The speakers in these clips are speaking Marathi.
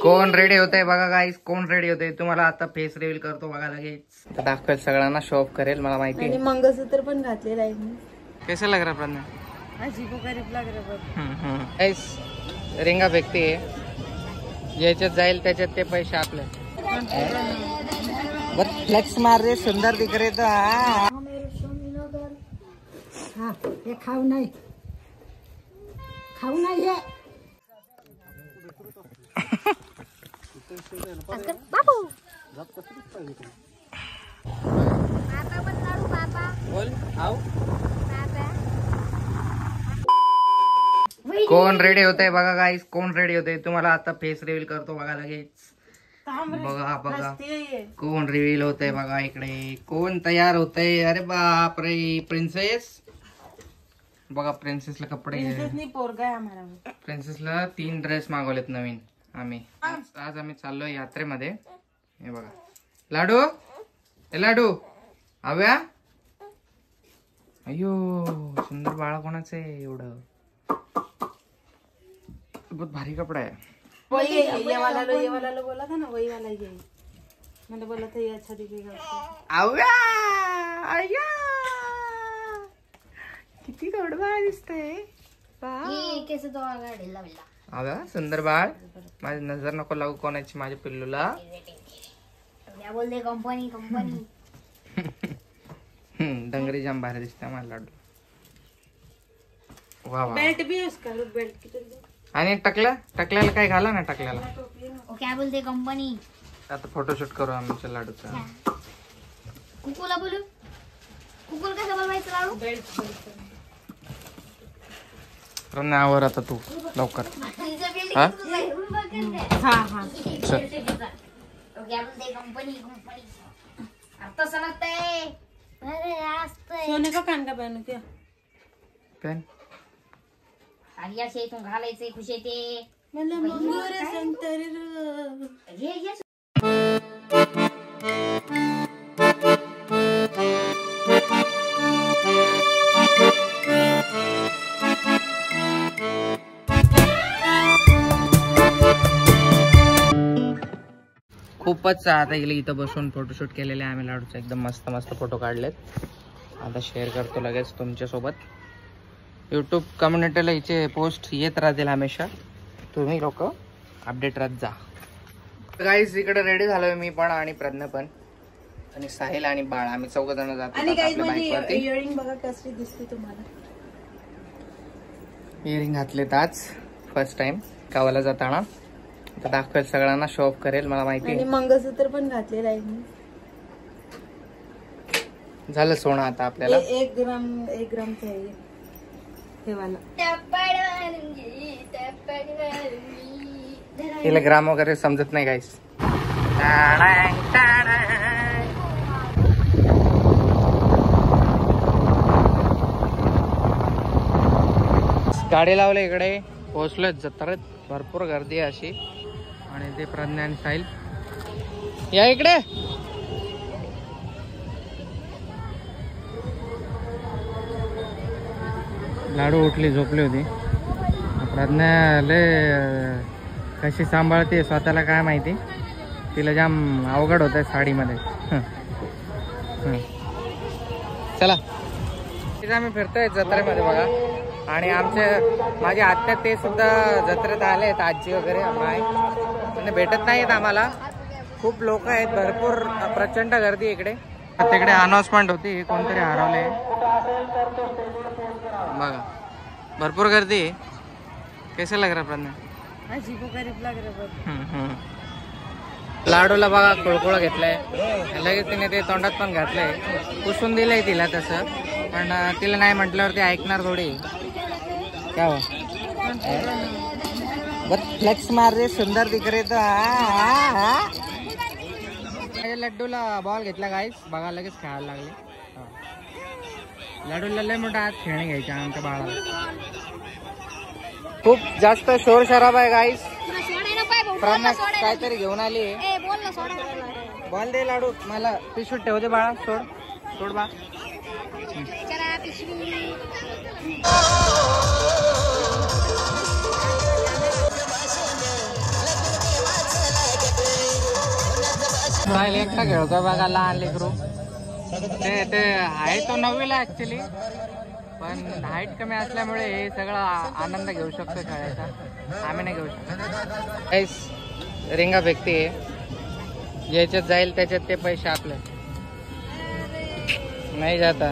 कोण रेडी होतंय बघा गाईस, कोण रेडी होतंय तुम्हाला आता फेस रिव्हील करतो बघा लगेच. दाखवेल सगळ्यांना, शो ऑफ करेल मला माहिती आहे. आणि मंगळसूत्र पण घातलेलं आहे मी. कैसा लग रहा प्रज्ञा? अजीब गरीब लग रहा. गाईस रिंगा फेकते, ज्याच्यात जाईल त्याच्यात ते पैसे आपले. बस फ्लेक्स मार रे, सुंदर दिख रहे तो. हा हे खाऊ नाही, खाऊ नाही हे. बाबू बोल आओ. कोण रेडी होतंय बघा गाईस, कोण रेडी होतंय तुम्हाला आता फेस रिव्हील करतो बघा लगेच. बघा बघा कोण रिव्हील होतंय बघा इकडे, कोण तयार होतंय. अरे बाप रे, प्रिन्सेस बघा. प्रिन्सेसला कपडे, प्रिन्सेसला 3 ड्रेस मागवलेत नवीन आम्ही. आज आम्ही चाललोय यात्रेमध्ये. हे बघा लाडू, हे लाडू आव्या. अयो सुंदर बाळा कोणाचं आहे एवढं, बहुत भारी कपड़ा है. ये वाला लो बोला था ना, वही वाला ये मैंने बोला था, ये अच्छा दिखेगा. आव्या अय्या किती गोडवा दिसतंय. आव्या सुंदर बाळ, माझी नजर नको लागू कोणाची माझ्या पिल्लूला. बोलते कंपनी कंपनी. डंगरी जाम भारी दिसते मला लाडू. वा वा. बेल्ट भी है उसका, बेल्ट की. आणि टकल्याला काय घाला ना टकल्याला. क्या बोलते कंपनी. आता फोटोशूट करू आमच्या लाडूचा. कुकूला बोलू, कुकूल कसं बोलवायचं लाडू. नावावर आता तू लवकर. हा हा चल. क्या बोलते कंपनी कंपनी. आता सनकतंय. अरे असतंय. सोने का कान का पहनू क्या. पेन आणि असे इथून घालायचे खुश येते. मला मंगोर संतर घे. खूपच आता इथं बसून फोटोशूट केलेले आम्ही लाडूचे. एकदम मस्त मस्त फोटो काढलेत. आता शेअर करतो लगेच तुमच्यासोबत. यूट्यूब कम्युनिटीला हिचे पोस्ट येत राहतील हमेशा, तुम्ही लोक अपडेट राहत जा. गाईस इकडे रेडी झालोय मी पण आणि प्रज्ञा पण, आणि साहिल आणि बाळ, आम्ही 4 जण जातो. आणि गाईस माझी इयरिंग बघा कशी दिसते तुम्हाला. इयरिंग घातलेत आज फर्स्ट टाइम गावाला जाताना. आता दाखवेल सगळ्यांना, शो ऑफ करेल मला माहिती आहे. आणि मंगळसूत्र पण घातलेलं आहे मी. झालं सोनं आता आपल्याला. 1 ग्रामचं आहे हे वाला. तिला ग्राम वगैरे समजत नाही गाईस. गाडी लावले इकडे, पोहोचलोय जत्रेत. भरपूर गर्दी आहे अशी. आणि ते प्रज्ञा आणि साहिल या इकडे. लाडू उठली, झोपली होती. प्रज्ञा लय कशी सांभाळते स्वतःला काय माहिती. तिला जाम अवघड होत आहे साडीमध्ये. चला आम्ही फिरतोय जत्रेमध्ये बघा. आणि माझे आत्या ते सुद्धा जत्रेत आलेत, आजी वगैरे माय. म्हणजे भेटत नाहीत आम्हाला. खूप लोक आहेत, भरपूर प्रचंड गर्दी इकडे. तिकडे अनाउन्समेंट होती, कोणतरी हरवले बघा. भरपूर गर्दी आहे. कैसे लग रहा प्रज्ञा. अजीब गरीब लग रहा. लाडूला बघा कुळकुळ घेतलंय लगेच. तिने ते तोंडात पण घातलंय, पुसून दिलंय तिला तसं. पण तिला नाही म्हटल्यावर ते ऐकणार थोडी. क्या हुआ. बस फ्लेक्स मार रे, सुंदर दिख रहे तो. लड्डूला बॉल घेतला गाईस बघा, लगेच खेळायला लागले. लाडूला लय मोठा आज खेळणे घ्यायचे आमच्या बाळाला. खूप जास्त शोर शराब आहे गाईस. काहीतरी घेऊन आली. बॉल दे लाडू मला. पिशवीत ठेव दे बाळा. सोड बा. साहिल एकटा खेळतोय बघा लहान लेकरू. ते आहे तो 9वीला ऍक्च्युली, पण हाईट कमी असल्यामुळे हे सगळं आनंद घेऊ शकतो खेळायचा. आम्ही नाही घेऊ शकतो. रिंगा फेकते, ज्याच्यात जाईल त्याच्यात ते पैसे आपले. नहीं जाता.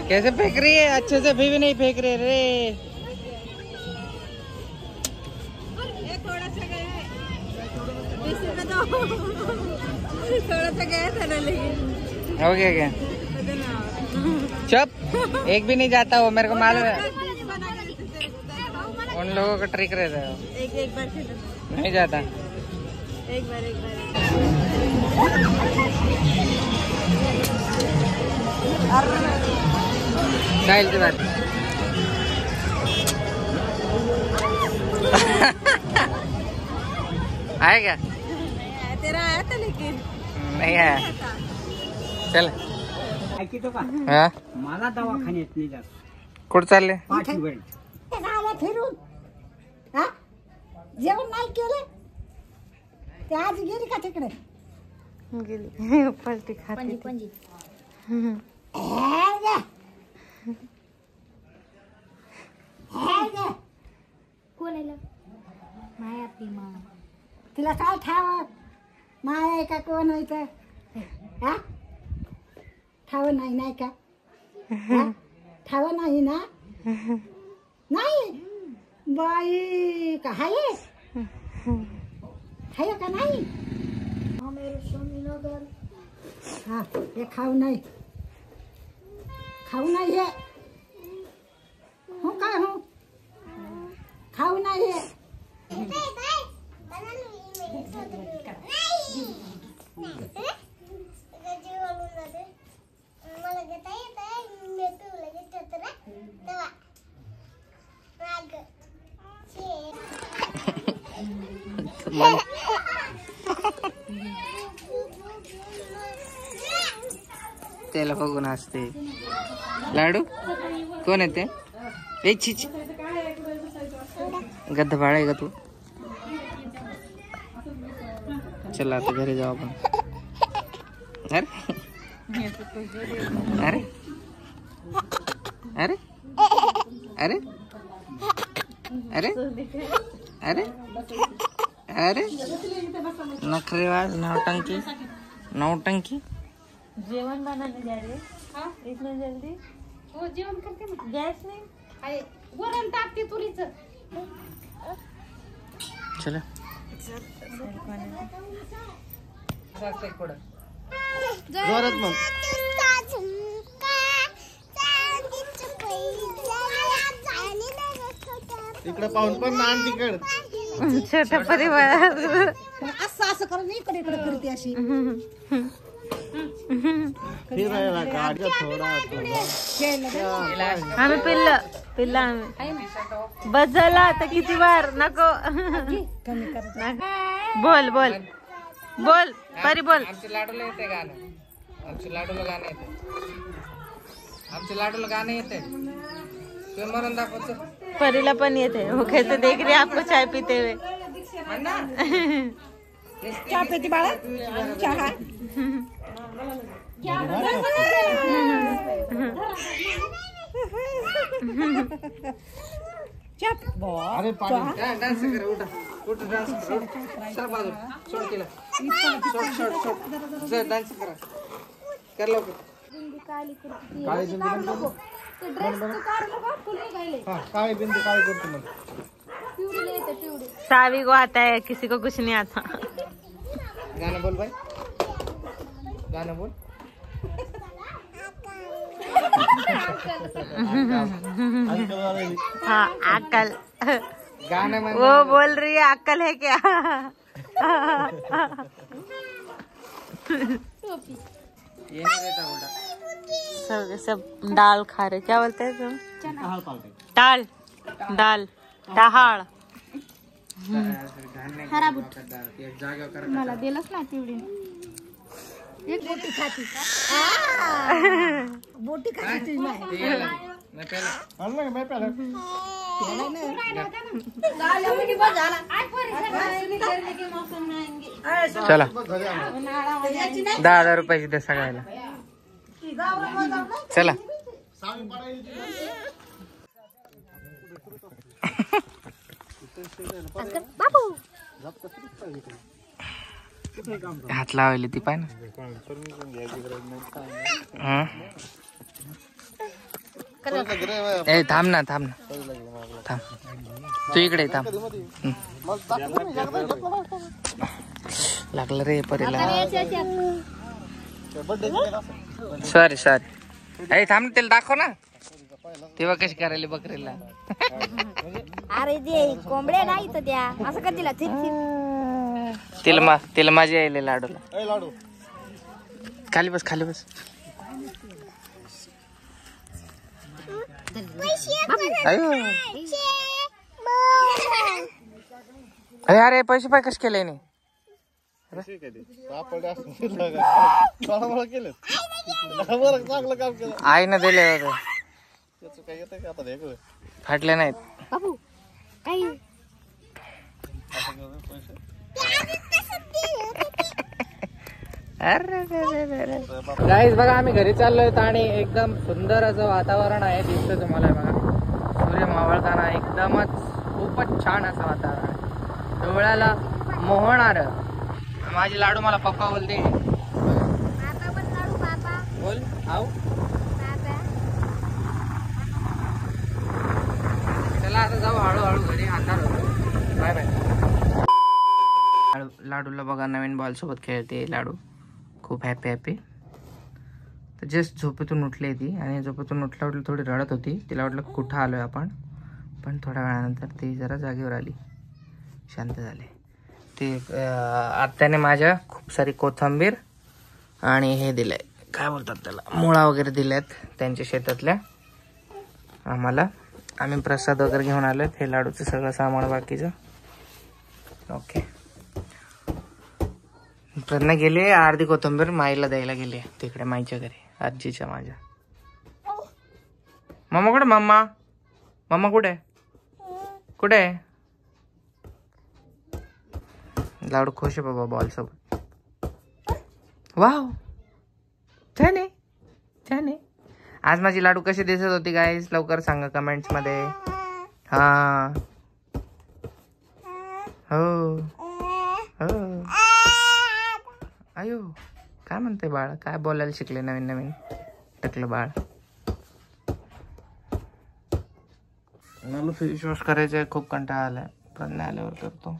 कैसे फेंक रही है, अच्छे से भी नहीं फेंक रहे रे. हो गया क्या? चुप, एक भी नहीं जाता वो, मेरे को मालूम है. उन लोगों का ट्रिक रहता है. एक बार नहीं जाता. एक बार साहिल से बात. आए क्या? तेरा आया था लेकिन नहीं आया. चल. हा मला दवाखान्यात नाही जात. कुठं चालले? पाठीवर फिरून हा जेवण नाही केलं ते आज गेली का तिकडे गेली पलटी खाते. पणजी कोण आहे माया ती मा तिला काय ठाव माय आहे का कोण व्हायचं हा ठाव नाही का ठाव नाही ना नाही बाई का हाय का नाही हा हे खाऊ नाही हे हो काय हो खाऊ नाही हे त्याला बघून हसते. लाडू कोण आहे ते? छी गद्धबाळ आहे का तू? चला आता घरी जाऊ आपण. अरे अरे अरे अरे अरे अरे नखरेबाज नौटंकी. जेवण बनाने जा रहे इतना जल्दी? हो जेवण करते ना. गॅस नाही आहे वरण टाकते तुरीचं. चला जोरात मग इकडे पाहून पण ना तिकड छोटा परिवार असं करून इकडे करते अशी फिरायला काढ थोडा आम्ही पिल्ला आम्ही बस झाला आता किती बार नको. बोल परी बोल. आमच्या लाडूला येते गाणं. आमच्या लाडूला गाणं येते. तू म्हणून दाखवतो. परीला पण येते. वो कैसे देख रही है आपको चाय पीते हुए. चहा पेती बाळा चहा अरे पाणी डान्स कर. उठ डान्स कर. सर बाजू सोड तिला. सोड डान्स करा. कर लवकर. काळी बिंदी काळी बिंदी काळी करतो मग. सावी को आता है, किसी को कुछ नहीं आता. गाणं बोल भाई. गाणं बोल. हाँ अक्कल. गाणं म्हण. वो बोल रही है अक्कल है क्या? ये नहीं देता उल्टा. सब दाल खा रहे. क्या बोलते हैं तुम? हाल पालते दाल टहाळ. एक जागेवर करा. मला दिलंच ना तेवढी. बोटी खाती ते याला. नाही पहिला. अरे नाही, चला 10,000 रुपयाची द्या सगळ्याला. चला हात लावायला ती पाय ना. ए थांब ना थांब तू इकडे थांब. लागलं रे परीला. सॉरी ए थांब ना त्याला दाखव ना तेव्हा कशी करायला बकरीला. अरे दे कोंबड्या नाही तर द्या असं कर तिला तिला माझी यायला लाडूला. लाडू खाली बस खाली बस. अयो अरे पैसे पाय कसे केले नाही. आई ना दिले फाटले नाहीत. बाबू काही गाईस बघा आम्ही घरी चाललोय आणि एकदम सुंदर असं वातावरण आहे. दिसतं तुम्हाला बघा सूर्य मावळताना एकदमच खूपच छान असं वातावरण आहे. डोळ्याला मोहणार. माझी लाडू मला पप्पा बोलते. बोल आऊ. चला आता जाऊ हळूहळू घरी. अंधार होतो. Bye bye. लाडूला बघा नवीन बॉल सोबत खेळते लाडू. खूप हॅपी. तर जस्ट झोपेतून उठली ती आणि झोपेतून उठल्या थोडी रडत होती. तिला वाटलं कुठं आलोय आपण. पण थोड्या वेळानंतर ती जरा जागेवर आली. शांत झाले. ते आत्याने माझ्या खूप सारी कोथिंबीर आणि हे दिलंय काय बोलतात त्याला मुळा वगैरे दिल्यात त्यांच्या शेतातल्या आम्हाला. आम्ही प्रसाद वगैरे घेऊन आलोय. हे लाडूचं सगळं सामान बाकीचं. ओके प्रज्ञा गेली. अर्धी कोथिंबीर माईला द्यायला गेली तिकडे माईच्या घरी आजीच्या माझ्या. मम्मा कुठे मम्मा कुठे लाडू खुश आहे बाबा बॉल सोबत. वाव छान आहे. आज माझी लाडू कशी दिसत होती गाईस लवकर सांगा कमेंट्स मध्ये. हा हो अयो काय म्हणते बाळ. काय बोलायला शिकले नवीन टकलं बाळ. मला फेस वॉश करायचंय. खूप कंटाळा आलाय. प्रज्ञा आल्यावर करतो.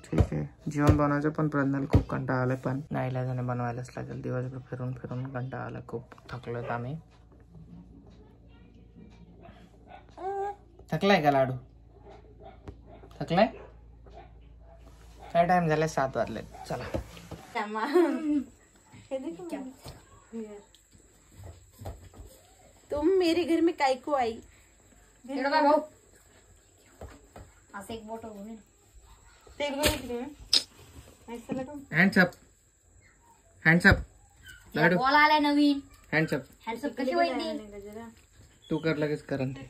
ठीक आहे जेवण बनवायचं पण प्रज्ञाला खूप कंटाळा आलाय. पण नाईलाजाने बनवायलाच लागेल. दिवसभर फिरून कंटाळा आला. खूप थकलोय आम्ही. थकलाय का लाडू. थकलाय. काय टाइम झालाय 7 वाजले. चला तुम मेरे घर में काय को आई. भाऊ असं एक बोट होईल. हँड्स अप लाडू. बॉल आलाय नवीन. हँड्स अप हँडसअप कशी होईल. तू कर लगेच करन ते.